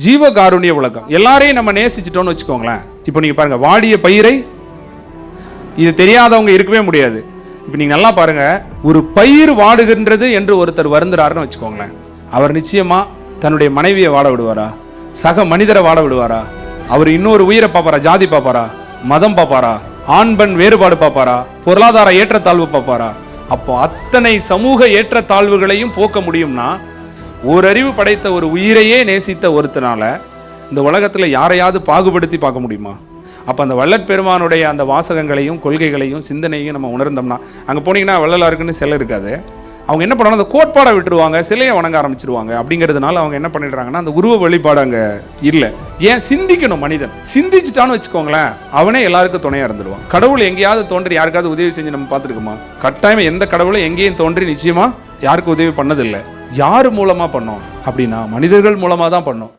ஜீவகாருண்ய உலகம். எல்லாரையும் நம்ம நேசிச்சிட்டோம்னு வச்சுக்கோங்களேன். இப்போ நீங்க பாருங்க, வாடிய பயிரை, இது தெரியாதவங்க இருக்கவே முடியாது. இப்போ நீங்க நல்லா பாருங்க, ஒரு பயிர் வாடுகின்றது என்று ஒருத்தர் வருந்துறாருன்னு வச்சுக்கோங்களேன். அவர் நிச்சயமா தன்னுடைய மனைவியை வாட விடுவாரா? சக மனிதரை வாட விடுவாரா? அவர் இன்னொரு உயிரை பார்ப்பாரா? ஜாதி பார்ப்பாரா? மதம் பார்ப்பாரா? ஆண் பெண் வேறுபாடு பார்ப்பாரா? பொருளாதார ஏற்றத்தாழ்வு பார்ப்பாரா? அப்போ அத்தனை சமூக ஏற்றத்தாழ்வுகளையும் போக்க முடியும்னா, ஓரறிவு படைத்த ஒரு உயிரையே நேசித்த ஒருத்தனால இந்த உலகத்துல யாரையாவது பாகுபடுத்தி பார்க்க முடியுமா? அப்போ அந்த வள்ளற் பெருமானுடைய அந்த வாசகங்களையும் கொள்கைகளையும் சிந்தனையும் நம்ம உணர்ந்தோம்னா, அங்கே போனீங்கன்னா வள்ளலாருக்குன்னு சிலை இருக்காது. அவங்க என்ன பண்ணுவாங்க, அந்த கோட்பாடை விட்டுருவாங்க, சிலையை வணங்க ஆரம்பிச்சிருவாங்க. அப்படிங்கிறதுனால அவங்க என்ன பண்ணிடுறாங்கன்னா, அந்த உருவ வழிபாடு அங்கே இல்லை. ஏன் சிந்திக்கணும்? மனிதன் சிந்திச்சுட்டான்னு வச்சுக்கோங்களேன், அவனே எல்லாருக்கும் துணையாக இருந்துருவான். கடவுள் எங்கேயாவது தோன்றி யாருக்காவது உதவி செஞ்சு நம்ம பார்த்துருக்குமா? கட்டாயம் எந்த கடவுளும் எங்கேயும் தோன்றி நிச்சயமா யாருக்கும் உதவி பண்ணதில்லை. யார் மூலமா பண்ணோம் அப்படின்னா, மனிதர்கள் மூலமா தான் பண்ணோம்.